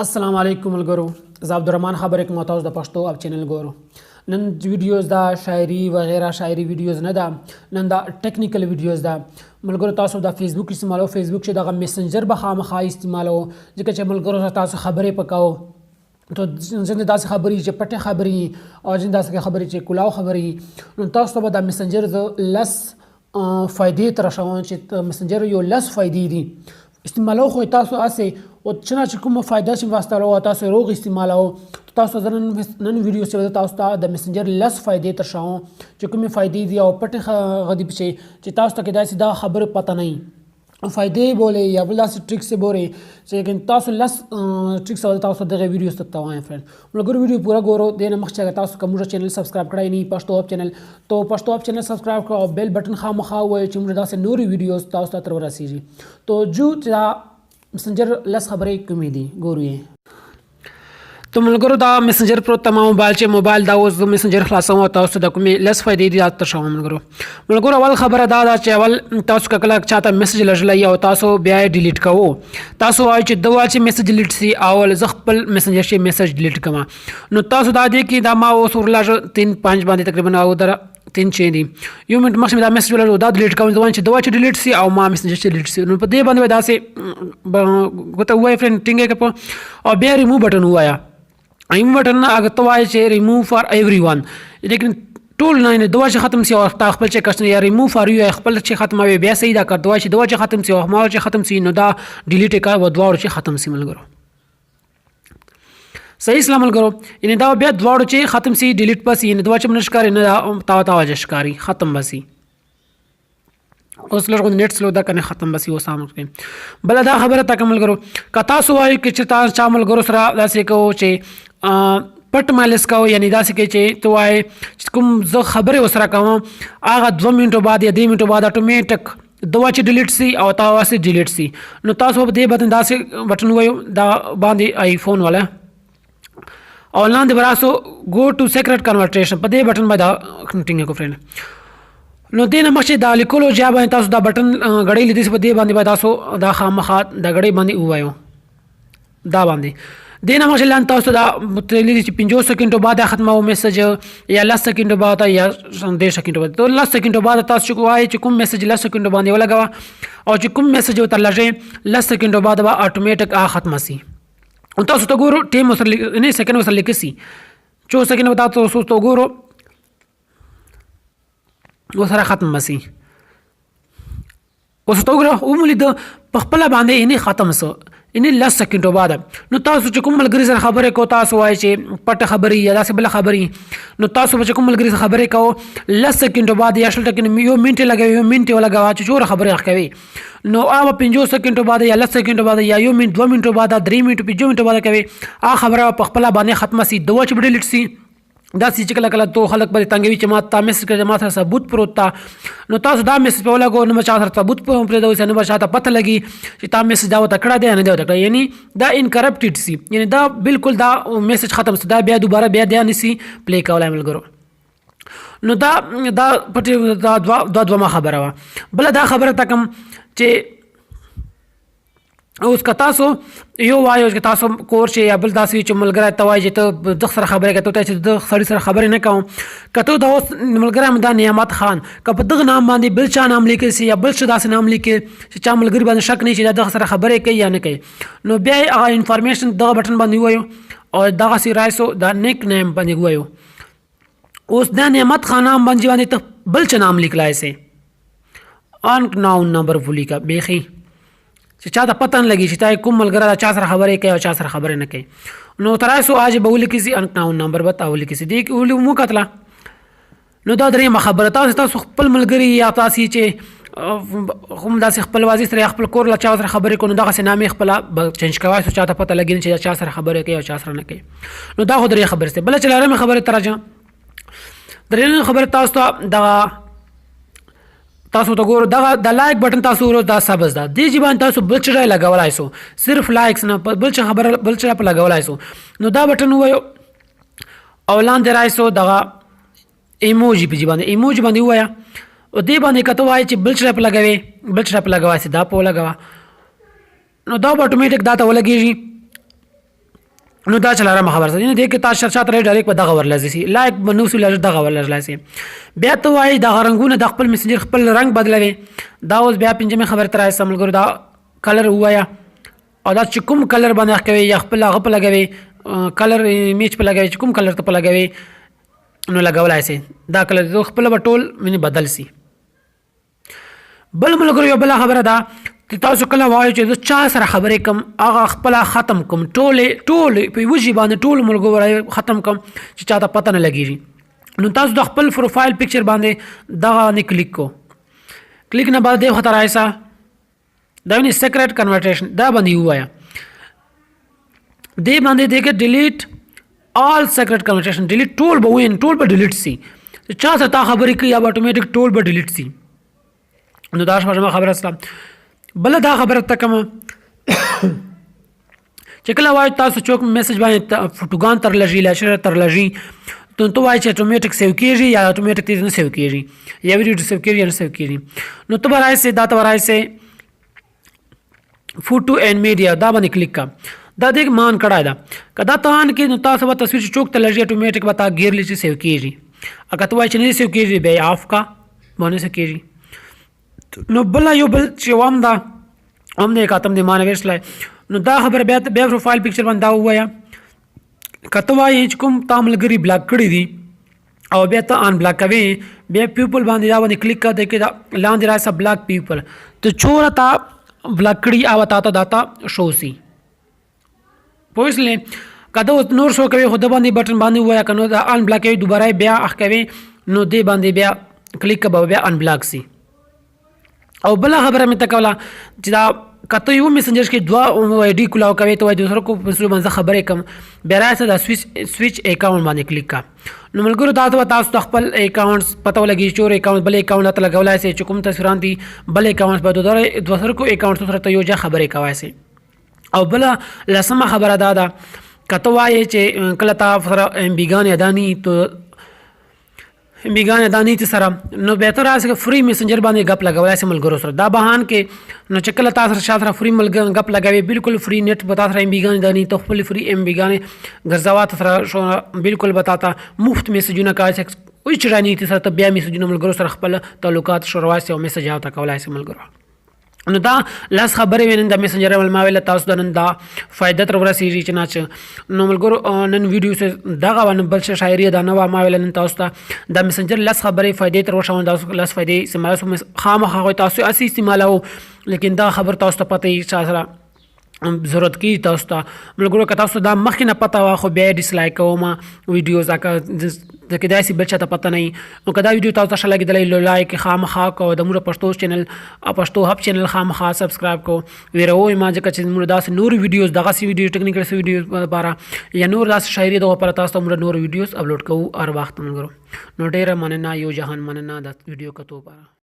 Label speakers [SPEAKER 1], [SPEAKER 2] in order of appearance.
[SPEAKER 1] السلام علیکم ملګرو، زه عبدالرحمن خبرې کوم. تاسو د پښتو اپ چینل ګورو. نن ویډیوز دا شاعري وغیرہ شاعري ویډیوز نه ده، نن دا ټیکنیکل ویډیوز ده. ملګرو تاسو د فیسبوک استعمالو، فیسبوک چې دغه میسنجر به خامخا استعمالو، ځکه چې ملګرو سره تاسو خبرې پکاو ته ځینې داسې خبرې چې پټې خبرې او ځینې داسې خبرې چې کلاو خبرې، نو تاسو ته به د میسنجر زه لس فایدې ته راشوم چې میسنجر یو لس فایدې دي استعمالو. خو تاسو اسې او چې کومه فایده شي واستلو تاسو روغ استعمالو. تاسو نن ویډیو سره تاسو ته د میسنجر لس فایدې تر شاو چې کومه فایدې دي او پټه غدي چې تاسو ته کېدای شي دا خبره پته نه وي فایدې بولې یا بل داسې ټریکس بولې چې تاسو لس ټریکس تاسو دغه ویډیو ته تاوان فرند. ملګرو ویډیو پورا ګورو دنه مخکې تاسو کوم چینل سبسکرائب کړئ نه پښتو اپ چینل، تو پښتو اپ چینل سبسکرائب کړئ او بیل بٹن خامخا وای چې موږ داسې نوري ویډیوز تاسو ته تر ورسیږي. تو جو میسنجر لس خبرې کومې دي ګورو یې. تو ملګرو دا میسنجر پر تمام موبایل چې موبایل دا اوس میسنجر خلاصوم او تاسو د کومې لس فائدې دي تر شوم. ملګرو اول خبره دا ده چې اول تاسو کله چاته میسج لږلای او تاسو بیا ډیلیټ کوو، تاسو وایي چې دوا چې میسج ډیلیټ سي او زه خپل میسنجر شي میسج ډیلیټ کما، نو تاسو دا دی کې دا ما اوس ورلاژ 3-5 باندې تقریبا او در 3 چي دي یو منټ مخکې دا میسج ولر دا ډیلیټ کوم ځوان چې دوا چې ډیلیټ سي او ما میسنجر چې ډیلیټ سي، نو په دې باندې دا سي غوته وای فرند ټینګه کپ او بیا ریموو بٹن وایا ایم بٹن اگر تو وای چې ریموو فار ایوری ون، لیکن ټول نه دوا چې ختم سی او خپل چې کښ یا ریموو فار یو خپل چې ختموي بیا صحیح دا کړ دوا چې ختم سی او ما چې ختم سی نو دا ډیلیټ کا و دوا چې ختم سی ملګرو صحیح اسلام ملګرو ان دا بیا دوا چې ختم سی ډیلیټ پس ان دوا چې منشکاري نه تا جشکاری ختم بسی اوس لږ نیټ سلو دا کنه ختم بسی او سامو کې بل دا خبره تکمل کرو کتا سو وای چې تاسو چامل ګرو سره داسې کو چې پټ مالس کو، یعنی داسې کې چې تو وای کوم زه خبره وسره کوم هغه 2 منټو بعد یا 3 منټو بعد اتوماتیک دوا چې ډیلیټ سی او تاسو ډیلیټ سی، نو تاسو په دې بٹن داسې بٹن وایو دا باندې آیفون والا او لاندې براسو گو ټو سیکرټ کنورټیشن په دې بٹن باندې کنټینګ کو فرند. نو دینه مخکې دا لیکلو جا باندې تاسو دا بٹن غړې لیدې په دې باندې تاسو دا خامخا دا غړې باندې وایو دا باندې دینه مخکې لاندې تاسو دا لیدې چې 50 سکند بعد ختمه میسج یا 10 سکند بعد یا 10 سکند بعد، تو 10 سکند بعد تاسو وایي چې کوم میسج 10 سکند باندې ولګوا او چې کوم میسج وته لږه 10 سکند بعد به اتوماتیک ختم سي. تاسو ته ګورو ټیم وسره نه سکند وسره لیکسي 4 سکند وتا تاسو ته ګورو وسره ختم بسی اوس تو ګره ومولید په خپل باندې اني ختم سو اني 10 سکند بعد. نو تاسو چې کوم ملګری سره خبرې کو تاسو وایي چې پټ خبرې یا داسې بل خبرې، نو تاسو چې کوم ملګری سره خبرې کو 10 سکند بعد یا شل ټکن یو منټ لګوي یو منټ ولګوا چې جوړ خبرې کوي، نو هغه 50 سکند بعد یا 10 سکند بعد یا یو منټ 2 منټ بعد 3 منټ 5 منټ بعد کوي هغه خبره په خپل باندې ختم سي دوا چې ډیلیټ سي. دا چې کله کله تو خلک به تنګوي چې ما تا میسج کړه ما سره ثبوت پروت تا، نو تاسو دا میسج په ولګو نو چا سره ثبوت پرې دا وسنه به شاته پته لګي چې تا میسج دا وته کړه دی نه دی وته کړه، یعنی دا انکرپټډ سي، یعنی دا بالکل دا میسج ختم سي دا بیا دوباره بیا نسی پلی کولای ملګرو. نو دا پټ دا دوه خبره وا بل دا خبره تکم چې اوس که تاسو یو وایو چې تاسو کور شي یا بل داسې چې ملګری ته وایي چې ته د سره خبرې کوي ته چې د سړي سره خبرې نه کوم کته دا اوس ملګری مدا نعمت خان که په دغه نام باندې بل چا نام لیکي سي یا بل څه داسې نام لیکي چې چا ملګری باندې شک نه شي دا سره خبرې کوي یا نه کوي، نو بیا هغه انفارمیشن دغه بٹن باندې وایو او دغه سی رایسو دا نیک نیم باندې وایو اوس دا نعمت خان نام باندې ته بل څه نام لیکلای سي ان ناون نمبر ولیکا بیخي چې چا ته پته نه لګي چې تا کوم ملګری چا سره خبرې کوي او چا سره خبرې نه کوي، نو تراسو اج به ولیکي سي ان ناون نمبر بتاول کسی دی مو کتلا. نو دا درې خبره تاسو خپل ملګری یا تاسو چې هم داسې خپل وازي سره خپل کور لا چا سره خبرې کوي نو دغه نامې خپل چینج کوي چې چا ته پته لګي چې چا سره خبرې کوي او چا سره نه کوي، نو دا خو درې خبره بل چې لاره خبره ترجمه درې خبره تاسو ته ګورو دا لایک بٹن تاسو ورو دا سبز دا دی جبان تاسو بل څه لګولای سو صرف لایکس نه بل څه خبر بل څه په لګولای سو، نو دا بٹن وایو او لاندې راځو دا ایموجی په جبان ایموجی باندې وایا او دی باندې کته وای چې بل څه په لګوي بل څه په لګوي دا په لګوا، نو دا اتوماتیک دا ته ولګیږي نو دا چلاره خبر سره نه دی کې تاسو شرشات لري ډایرکټ په دغه ورلځي سي لایک بنوسو لږ دغه ورلځي سي بیا ته وایي د رنگونه د خپل میسنجر خپل رنگ بدلوي دا اوس بیا پنځمه خبر تر راځي ملګرو دا کلر وایا او دا چې کوم کلر باندې کوي یا خپل هغه په لګوي کلر ایمیج په لګوي چې کوم کلر ته په لګوي نو لګولای سي دا کلر د خپل بټول منی بدل سي بل ملګرو یو بل خبره ده تاسو کله وایي چې زه چا سره خبرې کوم هغه خپل ختم کوم ټول په وجه باندې ټول ملګرو ختم کوم چې چاته پته نه لګیږي نو تاسو د خپل پروفایل پکچر باندې دغه نه کلیک کو کلیک نه بعد د خطر ایسا دا نه سیکریټ کنورټیشن دا باندې وایا دې باندې دغه ډیلیټ آل سیکریټ کنورټیشن ډیلیټ ټول به وین ټول به ډیلیټ سي چا سره تا خبرې کوي یا اتوماتیک ټول به ډیلیټ سي نو دا شپه خبره اسلام بل دا خبره تکم چې کله وایي تاسو چوک میسج باندې فوټوګان تر لږی لاشره تر لږی ته وایي چې اتوماتیک سیو کیږي یا اتوماتیک نه سیو کیږي یا ویډیو سیو کیږي یا نه سیو کیږي نو ته برای سه دا ته برای سه فوټو اینڈ میډیا دا باندې کلیک کا دا دې مان کړای دا کدا ته ان کې نو تاسو به تصویر چوک ته لږی اتوماتیک وتا غیر لچ سیو کیږي اګه ته وایي چې نه سیو کیږي به آف کا باندې سه کیږي نو بل یو بل چې وام دا هم نه کاتم دې مان ویسلای نو دا خبر بیا پروفایل پکچر باندې دا وایا کته وایي چې کوم تاملګری بلاک کړی دي او بیا ته ان بلاک کوي بیا پیپل باندې دا باندې کلیک کړه کې دا لاندې راځه بلاک پیپل ته چور تا بلاک کړی او تا داتا شو سی پوښلې کده نور شو کوي خود باندې بٹن باندې وایا کنو دا ان بلاک کوي دوباره بیا اخ کوي نو دې باندې بیا کلیک کړه بیا ان بلاک سی او بل خبره مې تکوله چې دا کته یو میسنجر کې دوا آی ډی کولاو کوي ته وایي د سره کو په سره باندې خبرې کوم بیا راځه دا سویچ اکاونټ باندې کلیک کا نو ملګرو تاسو خپل اکاونټ پته ولګي چور اکاونټ بل اکاونټ ته لګولای سي چې کوم تصویران دي بل اکاونټ په دوه سره کو اکاونټ سره ته یو ځای خبرې کوي سي او بل لسمه خبره دا کته وایي چې کله تاسو سره ام بیګان ادانی ته میګان دانی ته سره نو بهتر است فری میسنجر باندې غپ لګولای سي ملګرو سره دا بهان کې نو چې کله تاسو شاته فری ملګر غپ لګوي بالکل فری نت بتا سره میګان دانی ته خپل فری ام بیګان غرزوات سره شو بالکل بتاتا مفت میسجونه کای سکس وي چې رانی ته سره بیا میسجونه ملګرو سره خپل تعلقات شروع سي او میسج او تا کولای سي ملګرو نو دا لاس خبرې وینم د میسنجر ول ما ویل تاسو د نن دا فائدہ تر ورسېږي چې نه نو ملګرو نن ویډیو سه دغه ون بل څه شاعري دا نه ما ویل نن تاسو ته د میسنجر لاس خبرې فائدې تر ورشون دا لاس فائدې استعمال خامخا تاسو اسی استعمالو لیکن دا خبر تاسو ته پته یې سره ضرورت کی تاسو ته ملګرو که تاسو دا مخکې نه پته وا خو بیا ډیسلایک کوم ویډیوز د کدا سی بل چاته پته نه نو کدا ویډیو تاسو ته لګیدلې لایک خامخا کو د موږ پښتو چینل پښتو هب چینل خامخا سبسکرایب کو ویروي ما ځکه چې موږ داس نور ویډیوز دغه سی ویډیو ټیکنیکل سی ویډیوز لپاره یا نور داس شاعري دغه پر تاسو ته موږ نور ویډیوز اپلوډ کوو هر وخت ملګرو نو ډیره مننه یو جهان مننه د ویډیو کتو لپاره